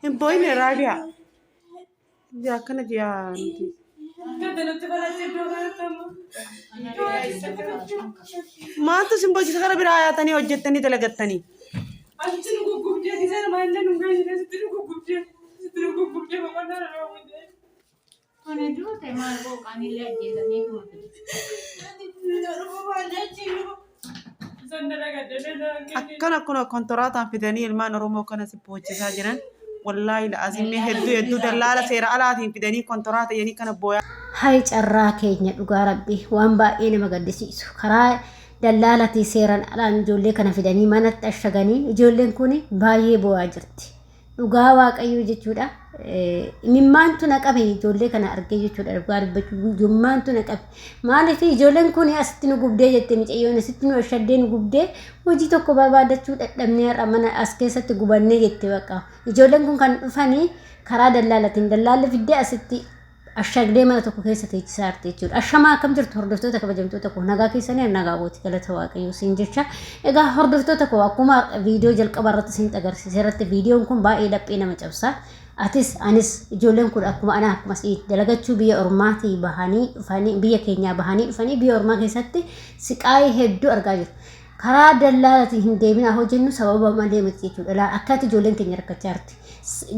Hin booyne Raabiyaa. Yaa akkana jiyaa nuti. Maaltu sin boojisa gara biraa yaatanii hojjettanii dalagattanii? Akkana kontoraataan fidanii ilmaan Oromoo kana si boojisaa jiran. Wallahi la'azimee hedduu dallaala seera alaatiin fidanii kontoraata yanii kana booyaa. Hai carraa keenya dhugaa rabbi waan baay'ee nama gaddisiisu. Karaa dallaalati seeran alaan ijoollee kana fidanii manatti ashaganii ijoolleen kun baay'ee boo'aa jirti. Dhugaa waaqayyoo jechuudha. Mimmaantu na qabe ijoollee kana argee jechuudha. Dhugaa dubbachuu mimmaantu na qabe. Maaliif ijoolleen kun asitti nu gubdee jettee micayyoon asitti nu ashaddee nu gubdee hojii tokko barbaadachuu dadhabnee har'a mana as keessatti gubannee jettee baqa. Ijoolleen kun kan dhufanii karaa dallaalatiin dallaalli fiddee asitti ashagdee mana tokko keessa teechisaa jirti jechuudha. Ashamaa akkam jirtu hordoftoota kabajamtoota koo nagaa keessanii nagaa gooti galata waaqayyoo siin jecha. Egaa hordoftoota koo akkuma viidiyoo jalqaba irratti siin agarsiise irratti viidiyoon kun baay'ee laphee nama cabsa. Atis anis ijoolleen kun akkuma ana akkuma dalagachuu biyya ormaatii bahanii dhufanii biyya keenyaa bahanii dhufanii biyya ormaa keessatti siqaayii hedduu argaa jiru. Karaa dallaalaatiin hin deebinaa hojjennu sababa malee miti jechuudha. Akkatti ijoolleen keenya rakkachaa jirti.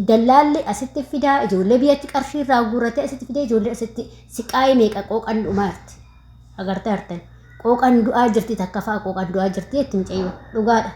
Dallaalli asitti fidaa ijoollee biyyatti qarshii irraa guurratee asitti fidee ijoollee asitti siqaayii meeqa qooqan dhumaa jirti. Agartee artan qooqan du'aa jirti takka fa'aa qooqan du'aa jirti jetti mucayyoo dhugaadha.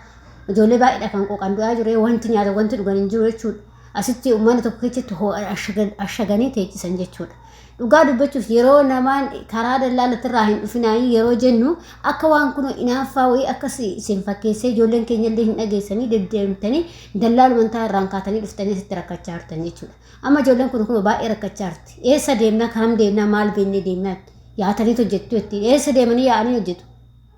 Ijoollee baay'eedha kan qooqan du'aa jiru wanti nyaata wanti dhugan hin jiru jechuudha. Asitti uummanni tokko keessatti ashaganii teechisan jechuudha. Dhugaa dubbachuuf yeroo namaan karaa dallaalatti irraa hin dhufinaayi yeroo jennu akka waan kun inaaffaa wayii akka isin fakkeessee ijoolleen keenya illee hin dhageessanii deddeemtanii dallaaluma irraan kaatanii dhuftanii asitti rakkachaa jirtan jechuudha. Amma ijoolleen kun baay'ee rakkachaa jirti. Eessa deemnaa karam deemnaa maal beennee deemnaa yaataniitu hojjettu jetti. Eessa deemanii yaa'anii hojjetu.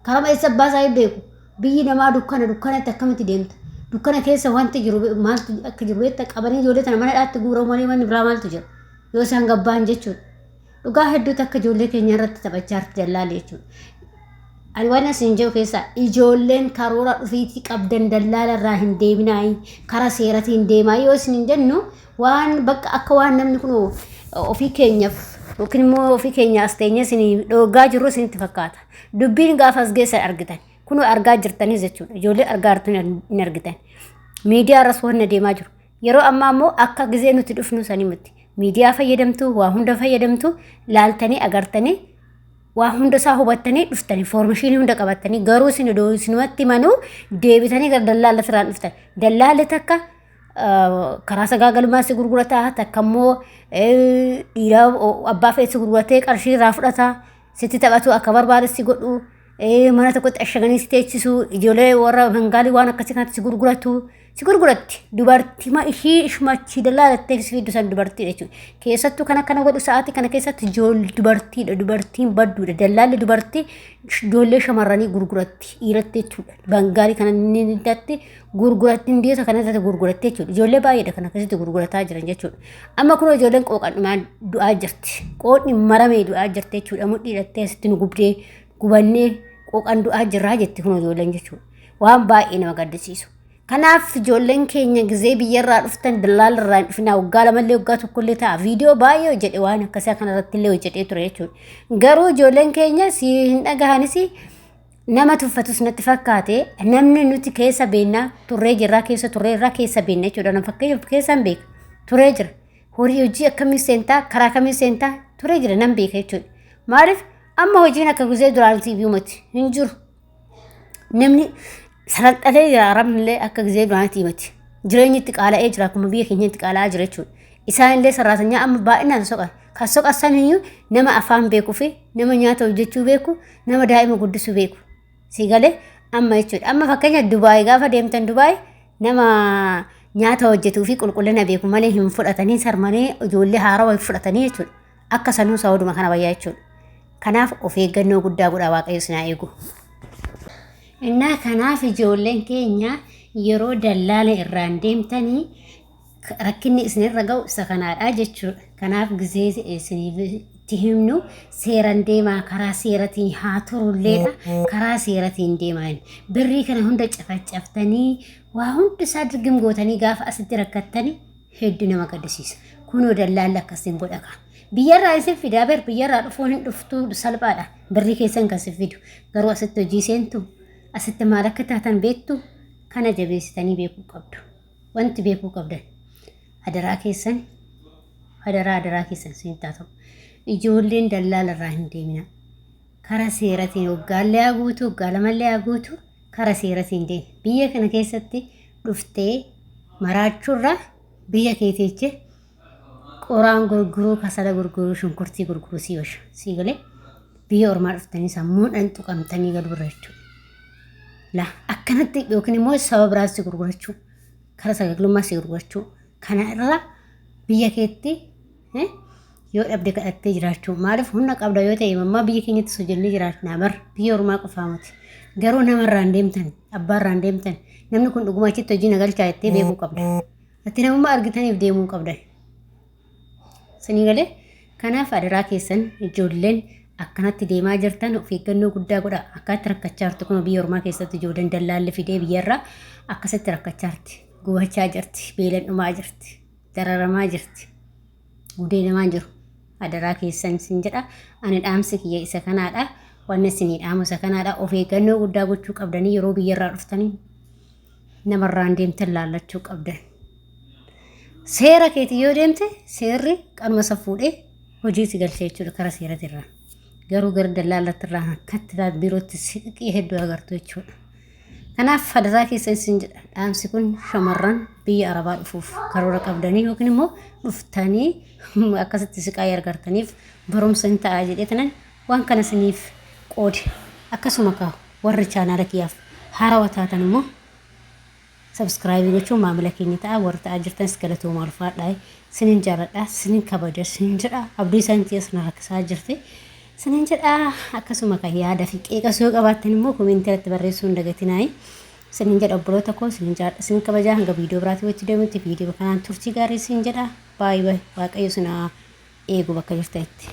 Karama eessa baasaa hin beeku. Biyyi namaa dukkanatti akkamitti deemta. Dukkana keessa wanti jiru maaltu akka jiru beekta qabanii ijoollee tana mana dhaatti guuramu malee manni biraa maaltu jira. Yoo isaan gabbaan jechuudha. Dhugaa hedduutu akka ijoollee keenya irratti taphachaa jirti dallaalli jechuudha. Ani waan asiin jiru keessaa ijoolleen karoora dhufiitii qabdan dallaala irraa hin deeminaayi karaa seeratiin deemaa yoo isin hin jennu waan bakka akka waan namni kun ofii keenyaaf yookiin immoo ofii keenya as teenyee isin dhoogaa jirru isinitti fakkaata. Dubbiin gaafa as geessan argitan kun argaa jirtanis jechuudha. Ijoollee argaa jirtan hin argitan. Miidiyaa irras waan deemaa jiru. Yeroo ammaa immoo akka gizee nuti dhufnu sanii miti. Miidiyaa fayyadamtu waa hunda fayyadamtu laaltanii agartanii waa hunda isaa hubattanii dhuftanii foormeeshinii hunda qabattanii garuu isinumatti manuu deebitanii gara dallaalatti irraan dhuftan. Dallaalli takka karaa sagaagalummaa si gurgurataa takka immoo dhiira abbaa fe'ee si gurguratee qarshii irraa fudhata sitti taphatu akka barbaade si godhu mana tokkotti ashaganii si teechisu ijoollee warra bangaalii waan akkasii kanatti si gurguratti dubartii ma ishii ishmachi dallaalattee si fiddu san dubartii jechuudha. Keessattuu kana godhu sa'aatii kana keessatti dubartiidha dubartiin badduudha dallaalli dubartii ijoollee shamarranii gurguratti dhiiratti jechuudha. Bangaalii kana inni itti gurguratti indiyoota kanatti gurguratti jechuudha. Ijoollee baay'eedha kana keessatti gurgurataa jiran jechuudha. Amma kun ijoolleen qooqan dhumaa du'aa jirti. Qoodni maramee du'aa jirti jechuudha. Mudhii hidhattee asitti nu gubannee qooqan du'aa jirraa jetti kun ijoolleen jechuudha. Waan baay'ee nama gaddisiisu. Kanaaf ijoolleen keenya gizee biyyarraa dhuftan dallaala irraa dhufnaa waggaa lamallee waggaa tokkollee ta'a. Viidiyoo baay'ee hojjedhe waan akkasii kanarratti illee hojjedhee ture jechuudha. Garuu ijoolleen keenya si hin dhagahanis nama tuffatus natti fakkaate namni nuti keessa beennaa turree jirraa keessa turree irraa keessa beenna jechuudha. Nama fakkeenyaaf keessa hin beeka turree jira. Horii hojii akkamii seentaa karaa kamii seentaa turree jira nan beeka jechuudha. Maaliif amma hojiin akka gizee duraan TV miti hin jiru. Namni salanxalee jiraarramillee akka gizee duraanitti himati. Jireenyi itti qaala'ee jira akkuma biyya keenya itti qaala'aa jira jechuudha. Isaan illee sarraatanyaa amma baay'inaan soqan. Kan soqasan iyyuu nama afaan beekuu fi nama nyaata hojjechuu beeku, nama daa'ima guddisuu beeku. Siigalee amma jechuudha. Amma fakkeenya Dubaay gaafa deemtan Dubaay nama nyaata hojjetuu fi qulqullina beeku malee hin fudhatanii sarmanii ijoollee haarawaa fudhatanii jechuudha. Akka sanuu saawuduma kana bayyaa jechuudha. Kanaaf of eeggannoo guddaa godhaa Waaqayyo sinaa eegu. Innaa kanaaf ijoolleen keenya yeroo dallaala irraan deemtanii rakkinni isinirra ga'u isa kanaadha jechuudha. Kanaaf gizee isinitti himnu seeran deemaa karaa seeratiin haa turulleedha. Karaa seeratiin deemaa birrii kana hunda cafacaftanii waa hundi isaa dirgim gootanii gaafa asitti rakkattanii hedduu nama gaddisiisa. Kunoo dallaala akkasiin godhaka. Biyyarraa isin fidaa ber biyyarraa dhufuun hin dhuftuu salphaadha. Birrii keessan kan si fidu. Garuu asitti hojii seentu asitti maal akka taatan beektu kana jabeessitanii beekuu qabdu. Wanti beekuu qabdan adaraa keessan siin taatu. Ijoolleen dallaalarraa hin deemina. Karaa seeratiin waggaallee haa guutu, waggaa lamallee haa guutu, karaa seeratiin deemi. Biyya kana keessatti dhuftee maraachuurraa biyya keetiichi qoraan gurguruu, kasala gurguruu, shunkurtii gurguruu sii oolcha. Sii galee biyya ormaa dhuftanii sammuudhaan tuqamtanii gad burra jechuudha. Akkanatti yookiin immoo saba biraas si gurgurachuu, karaa sagaglummaa si gurgurachuu. Kana irraa biyya keetti yoo dhabde kadhattee jiraachuu. Maaliif humna qabda yoo ta'e mammaa biyya keenyatti hojjennee jiraachuu bar biyya ormaa qofaa miti. Garuu namarraa hin deemtan, abbaarraa hin deemtan. Namni kun dhuguma achitti hojii nagalchaa jettee beekuu qabda. Ati namummaa argitaniif deemuu qabda. Sanii galee kanaaf adaraa keessan ijoolleen akkanatti deemaa jirtan of eeggannoo guddaa godha. Akkaatti rakkachaa jirtu kun biyya ormaa keessatti ijoolleen dallaalli fidee biyyarraa akkasitti rakkachaa jirti. Gubachaa jirti, beelan dhumaa jirti, dararamaa jirti. Gudee namaa jiru. Adaraa keessan sin jedha. Ani dhaamsi kiyya isa kanaadha. Wanni isinii dhaamu isa kanaadha. Of eeggannoo guddaa gochuu qabdanii yeroo biyyarraa dhuftanii namarraan deemtan laallachuu qabdan. Seera keetii yoo deemte seerri qalma fuudhee hojii si galchee jechuudha karaa seeratirraa. Garuu gara dallaalattirraa akkatti taat birootti siqii hedduu agartu jechuudha. Kanaaf adaraa keessan sin jedha. Dhaamsi kun shamarran biyya arabaa dhufuuf karoora qabdanii yookiin immoo dhuftanii akkasitti siqaa argataniif barumsa hin ta'a jedheetanan waan kana siniif qoode. Akkasuma kaa warri chaanaala kiyyaaf haarawaa taatan immoo subscribe gochuun maamila keenya ta'a. Warri ta'aa jirtanis galatooma ulfaadhaa. Sinin jaalladha, sinin kabaja, sinin jedha. Abdii isaan keessa na rakkisaa jirti. Sinin jedha akkasuma kan yaada fi qeeqa yoo qabaattan immoo koomeentii irratti barreessuu hin dagatinaa. Sinin jedha obboloota koo sinin jaalladha, sinin kabajaa hanga viidiyoo biraatti wajji deemutti viidiyoo kanaan turtii gaarii sinin jedha. Baay'ee waaqayyo sinaa eegu bakka jirtanitti.